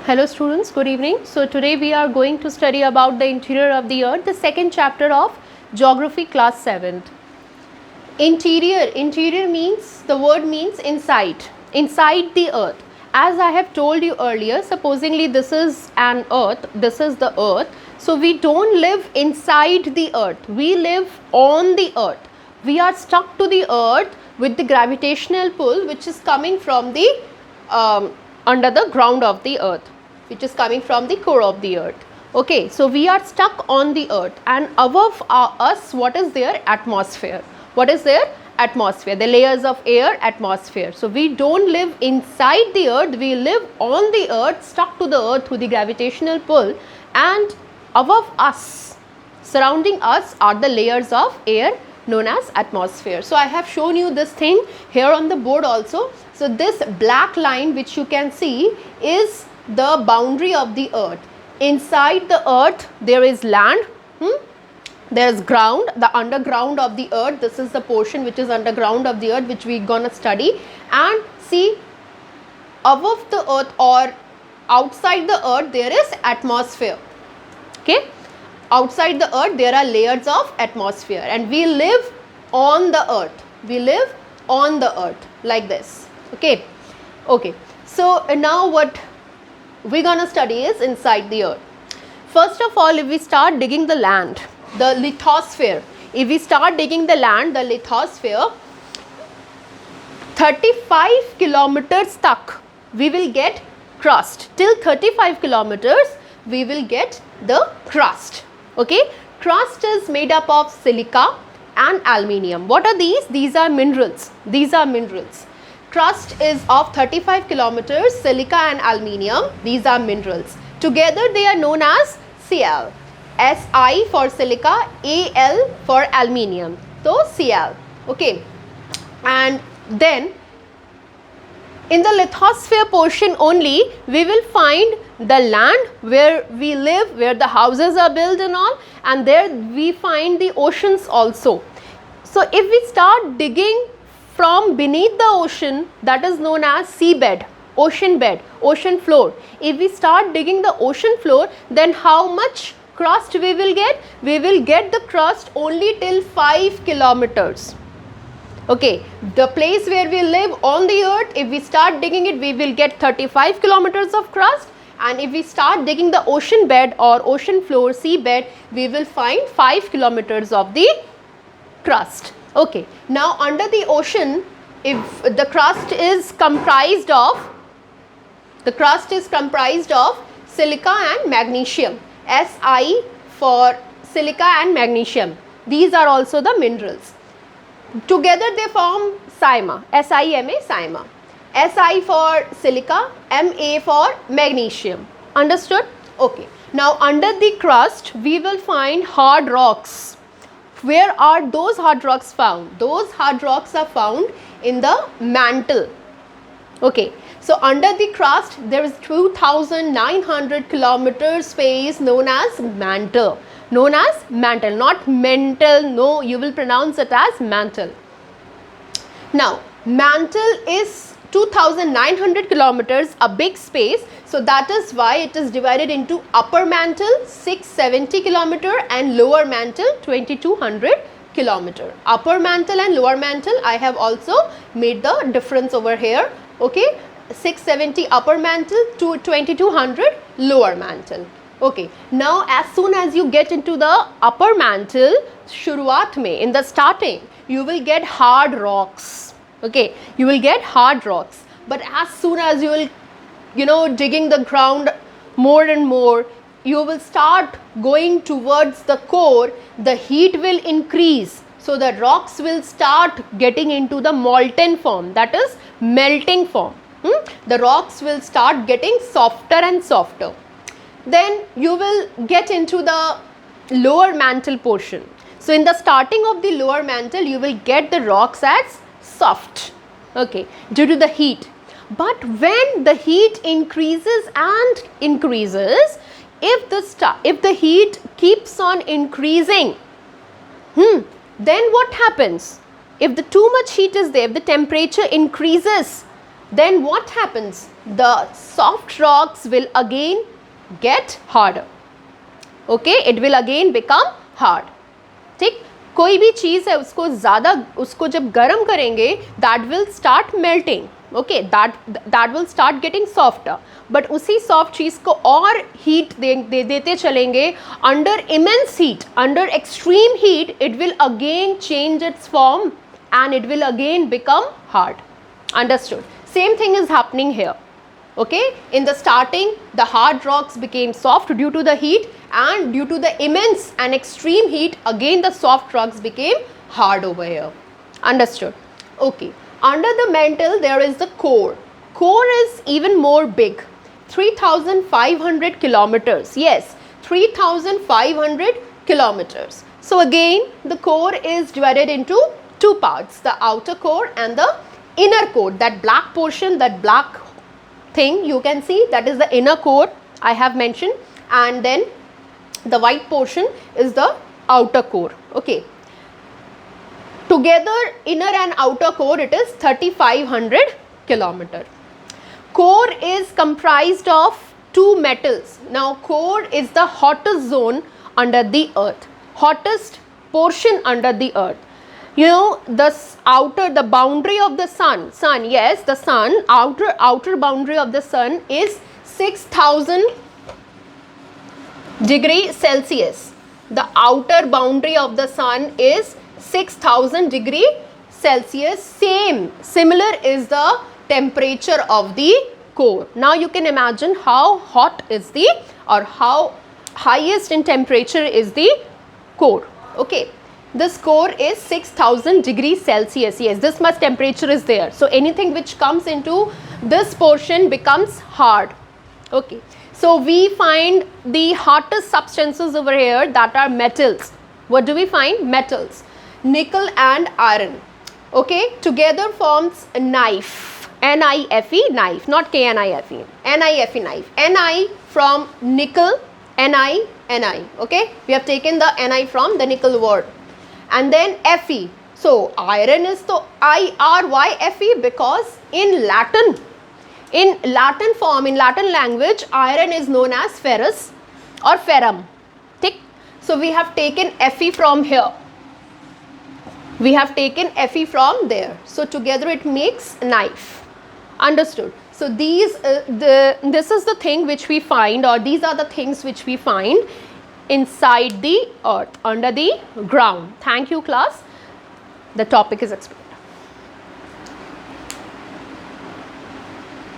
Hello students, good evening. So today we are going to study about the interior of the earth, the second chapter of geography class 7th. Interior means, the word means inside the earth. As I have told you earlier, supposingly this is an earth, this is the earth. So we don't live inside the earth, we live on the earth. We are stuck to the earth with the gravitational pull which is coming from the under the ground of the earth, which is coming from the core of the earth. Okay, so we are stuck on the earth, and above us, what is there? Atmosphere. What is there? Atmosphere, the layers of air, atmosphere. So we don't live inside the earth, we live on the earth, stuck to the earth through the gravitational pull, and above us, surrounding us, are the layers of air known as atmosphere. So I have shown you this thing here on the board also. So this black line which you can see is the boundary of the earth. Inside the earth there is land, there is ground, the underground of the earth. This is the portion which is underground of the earth which we gonna study. And see, above the earth or outside the earth there is atmosphere. Okay, outside the earth there are layers of atmosphere, and we live on the earth. We live on the earth like this. Okay, okay. So now what we're gonna study is inside the earth. First of all, if we start digging the land, the lithosphere, if we start digging the land, the lithosphere, 35 kilometers tak we will get crust. Till 35 kilometers we will get the crust. Okay, crust is made up of silica and aluminium. What are these? These are minerals. These are minerals. Crust is of 35 kilometers, silica and aluminium. These are minerals. Together they are known as Cl. Si for silica, Al for aluminium. So Cl. Okay. And then in the lithosphere portion only, we will find the land where we live, where the houses are built and all, and there we find the oceans also. So if we start digging from beneath the ocean, that is known as seabed, ocean bed, ocean floor. If we start digging the ocean floor, then how much crust we will get? We will get the crust only till 5 kilometers. Okay, the place where we live on the earth, if we start digging it, we will get 35 kilometers of crust, and if we start digging the ocean bed or ocean floor, seabed, we will find 5 kilometers of the crust. Okay, now under the ocean, if the crust is comprised of silica and magnesium. Si for silica and magnesium. These are also the minerals. Together they form SiMa, S-I-M-A, SiMa. Si for silica, Ma for magnesium. Understood? Okay. Now under the crust we will find hard rocks. Where are those hard rocks found? Those hard rocks are found in the mantle. Okay. So under the crust there is 2,900 kilometers space known as mantle. Known as mantle, not mental. No, you will pronounce it as mantle. Now mantle is 2,900 kilometers, a big space. So that is why it is divided into upper mantle 670 kilometer and lower mantle 2,200 kilometer. Upper mantle and lower mantle, I have also made the difference over here. Okay, 670 upper mantle to 2,200 lower mantle. Okay, now as soon as you get into the upper mantle, shuruat mein, in the starting, you will get hard rocks. Okay, you will get hard rocks. But as soon as you will, digging the ground more and more, you will start going towards the core, the heat will increase. So the rocks will start getting into the molten form, that is melting form. The rocks will start getting softer and softer. Then you will get into the lower mantle portion. So in the starting of the lower mantle, you will get the rocks as soft, okay, due to the heat. But when the heat increases and increases, if the heat keeps on increasing, then what happens? If the too much heat is there, if the temperature increases, then what happens? The soft rocks will again get harder. Okay, it will again become hard. ठीक, कोई भी चीज़ है उसको ज़्यादा, उसको जब गर्म करेंगे that will start melting. Okay, that will start getting softer. But उसी soft चीज़ को और heat देते चलेंगे, under immense heat, under extreme heat, it will again change its form and it will again become hard. Understood? Same thing is happening here. Okay, in the starting the hard rocks became soft due to the heat, and due to the immense and extreme heat again the soft rocks became hard over here. Understood? Okay, under the mantle there is the core. Core is even more big, 3,500 kilometers. Yes, 3,500 kilometers. So again the core is divided into two parts, the outer core and the inner core. That black portion, that black thing you can see, that is the inner core I have mentioned, and then the white portion is the outer core. Okay, together inner and outer core it is 3,500 kilometer. Core is comprised of two metals. Now core is the hottest zone under the earth, hottest portion under the earth. You know, the boundary of the sun, yes, the sun, outer boundary of the sun is 6,000 degree Celsius. The outer boundary of the sun is 6,000 degree Celsius. Similar is the temperature of the core. Now you can imagine how hot is the, or how highest in temperature is the core. Okay. This core is 6,000 degrees Celsius. Yes, this much temperature is there. So anything which comes into this portion becomes hard. Okay. So we find the hottest substances over here, that are metals. What do we find? Metals. Nickel and iron. Okay. Together forms a knife. N-I-F-E, knife. Not K-N-I-F-E. N-I-F-E, knife. N-I from nickel. N-I, N-I. Okay. We have taken the N-I from the nickel word. And then Fe. So iron is the I-R-Y-F-E, because in Latin form, in Latin language, iron is known as ferrous or ferrum. Thick. So we have taken Fe from here. We have taken Fe from there. So together it makes knife. Understood? So this is the thing which we find, or these are the things which we find inside the earth, under the ground. Thank you, class. The topic is explained.